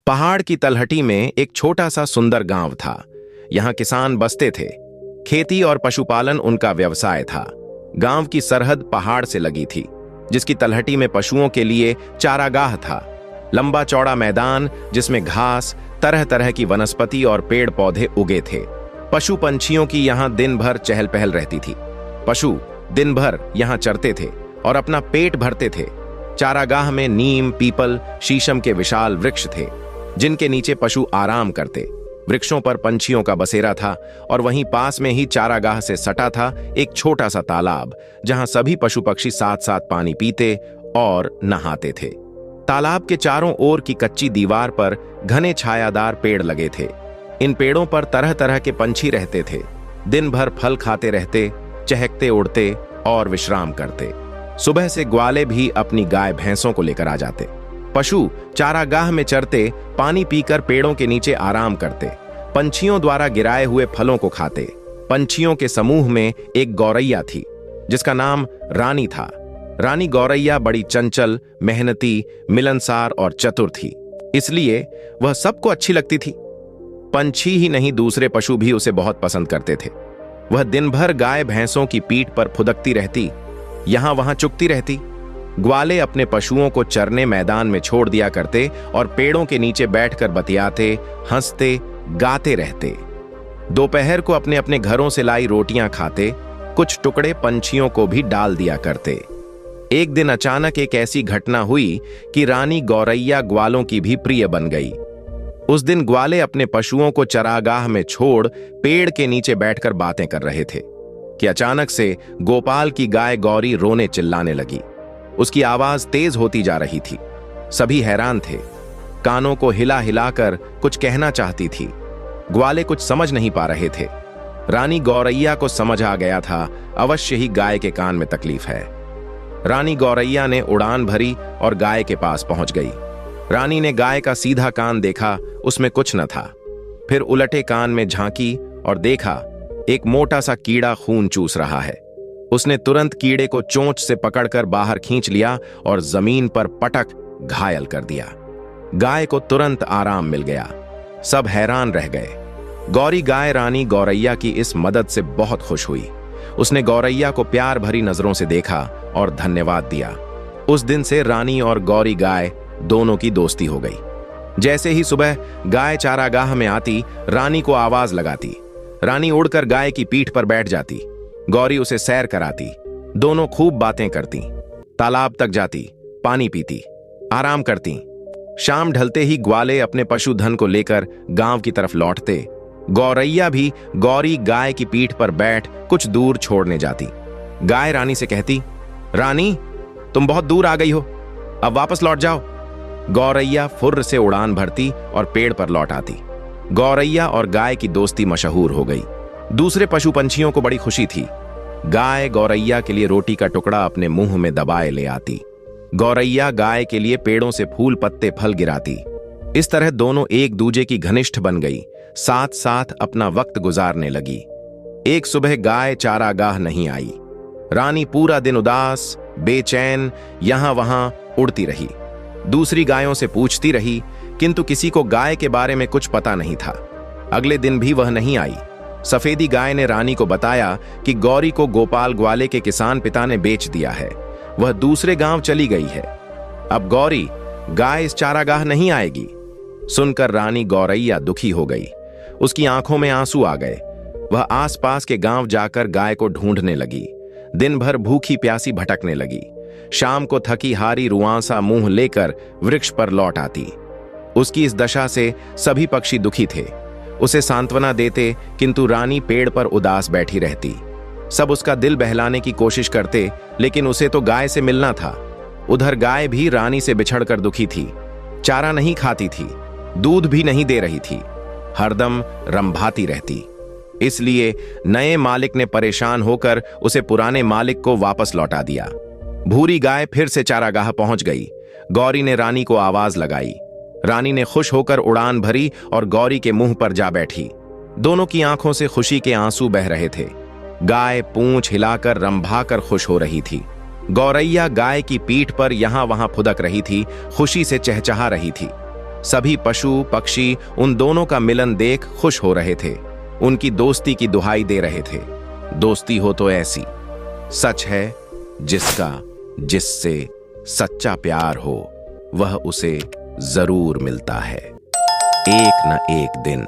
पहाड़ की तलहटी में एक छोटा सा सुंदर गांव था। यहाँ किसान बसते थे। खेती और पशुपालन उनका व्यवसाय था। गांव की सरहद पहाड़ से लगी थी, जिसकी तलहटी में पशुओं के लिए चारागाह था। लंबा चौड़ा मैदान जिसमें घास, तरह तरह की वनस्पति और पेड़ पौधे उगे थे। पशु पंछियों की यहाँ दिन भर चहल पहल रहती थी। पशु दिन भर यहाँ चरते थे और अपना पेट भरते थे। चारागाह में नीम, पीपल, शीशम के विशाल वृक्ष थे, जिनके नीचे पशु आराम करते। वृक्षों पर पंछियों का बसेरा था और वहीं पास में ही चारागाह से सटा था एक छोटा सा तालाब, जहां सभी पशु पक्षी साथ साथ पानी पीते और नहाते थे। तालाब के चारों ओर की कच्ची दीवार पर घने छायादार पेड़ लगे थे। इन पेड़ों पर तरह तरह के पंछी रहते थे। दिन भर फल खाते रहते, चहकते उड़ते और विश्राम करते। सुबह से ग्वाले भी अपनी गाय भैंसों को लेकर आ जाते। पशु चारागाह में चरते, पानी पीकर पेड़ों के नीचे आराम करते, पंछियों द्वारा गिराए हुए फलों को खाते। पंछियों के समूह में एक गौरैया थी, जिसका नाम रानी था। रानी गौरैया बड़ी चंचल, मेहनती, मिलनसार और चतुर थी, इसलिए वह सबको अच्छी लगती थी। पंछी ही नहीं, दूसरे पशु भी उसे बहुत पसंद करते थे। वह दिन भर गाय भैंसों की पीठ पर फुदकती रहती, यहां वहां चुगती रहती। ग्वाले अपने पशुओं को चरने मैदान में छोड़ दिया करते और पेड़ों के नीचे बैठकर बतियाते, हंसते, गाते रहते। दोपहर को अपने अपने घरों से लाई रोटियां खाते, कुछ टुकड़े पंछियों को भी डाल दिया करते। एक दिन अचानक एक ऐसी घटना हुई कि रानी गौरैया ग्वालों की भी प्रिय बन गई। उस दिन ग्वाले अपने पशुओं को चरागाह में छोड़ पेड़ के नीचे बैठकर बातें कर रहे थे कि अचानक से गोपाल की गाय गौरी रोने चिल्लाने लगी। उसकी आवाज तेज होती जा रही थी। सभी हैरान थे, कानों को हिला हिलाकर कुछ कहना चाहती थी। ग्वाले कुछ समझ नहीं पा रहे थे। रानी गौरैया को समझ आ गया था, अवश्य ही गाय के कान में तकलीफ है। रानी गौरैया ने उड़ान भरी और गाय के पास पहुंच गई। रानी ने गाय का सीधा कान देखा, उसमें कुछ न था। फिर उलटे कान में झांकी और देखा एक मोटा सा कीड़ा खून चूस रहा है। उसने तुरंत कीड़े को चोंच से पकड़कर बाहर खींच लिया और जमीन पर पटक घायल कर दिया। गाय को तुरंत आराम मिल गया। सब हैरान रह गए। गौरी गाय रानी गौरैया की इस मदद से बहुत खुश हुई। उसने गौरैया को प्यार भरी नजरों से देखा और धन्यवाद दिया। उस दिन से रानी और गौरी गाय दोनों की दोस्ती हो गई। जैसे ही सुबह गाय चारागाह में आती, रानी को आवाज लगाती। रानी उड़कर गाय की पीठ पर बैठ जाती। गौरी उसे सैर कराती। दोनों खूब बातें करती, तालाब तक जाती, पानी पीती, आराम करती। शाम ढलते ही ग्वाले अपने पशुधन को लेकर गांव की तरफ लौटते। गौरैया भी गौरी गाय की पीठ पर बैठ कुछ दूर छोड़ने जाती। गाय रानी से कहती, रानी तुम बहुत दूर आ गई हो, अब वापस लौट जाओ। गौरैया फुर्र से उड़ान भरती और पेड़ पर लौट आती। गौरैया और गाय की दोस्ती मशहूर हो गई। दूसरे पशु पंछियों को बड़ी खुशी थी। गाय गौरैया के लिए रोटी का टुकड़ा अपने मुंह में दबाए ले आती। गौरैया गाय के लिए पेड़ों से फूल पत्ते फल गिराती। इस तरह दोनों एक दूजे की घनिष्ठ बन गई, साथ साथ अपना वक्त गुजारने लगी। एक सुबह गाय चारागाह नहीं आई। रानी पूरा दिन उदास, बेचैन यहां वहां उड़ती रही। दूसरी गायों से पूछती रही, किंतु किसी को गाय के बारे में कुछ पता नहीं था। अगले दिन भी वह नहीं आई। सफेदी गाय ने रानी को बताया कि गौरी को गोपाल ग्वाले के किसान पिता ने बेच दिया है, वह दूसरे गांव चली गई है। अब गौरी गाय इस चारागाह नहीं आएगी। सुनकर रानी गौरैया दुखी हो गई। उसकी आंखों में आंसू आ गए। वह आसपास के गांव जाकर गाय को ढूंढने लगी। दिन भर भूखी प्यासी भटकने लगी। शाम को थकी हारी रुआंसा मुंह लेकर वृक्ष पर लौट आती। उसकी इस दशा से सभी पक्षी दुखी थे। उसे सांत्वना देते, किंतु रानी पेड़ पर उदास बैठी रहती। सब उसका दिल बहलाने की कोशिश करते, लेकिन उसे तो गाय से मिलना था। उधर गाय भी रानी से बिछड़कर दुखी थी। चारा नहीं खाती थी, दूध भी नहीं दे रही थी, हरदम रंभाती रहती। इसलिए नए मालिक ने परेशान होकर उसे पुराने मालिक को वापस लौटा दिया। भूरी गाय फिर से चारागाह पहुंच गई। गौरी ने रानी को आवाज लगाई। रानी ने खुश होकर उड़ान भरी और गौरी के मुंह पर जा बैठी। दोनों की आंखों से खुशी के आंसू बह रहे थे। गाय पूंछ हिलाकर रंभाकर खुश हो रही थी। गौरैया गाय की पीठ पर यहां वहां फुदक रही थी, खुशी से चहचहा रही थी। सभी पशु पक्षी उन दोनों का मिलन देख खुश हो रहे थे, उनकी दोस्ती की दुहाई दे रहे थे। दोस्ती हो तो ऐसी, सच है जिससे सच्चा प्यार हो वह उसे जरूर मिलता है एक न एक दिन।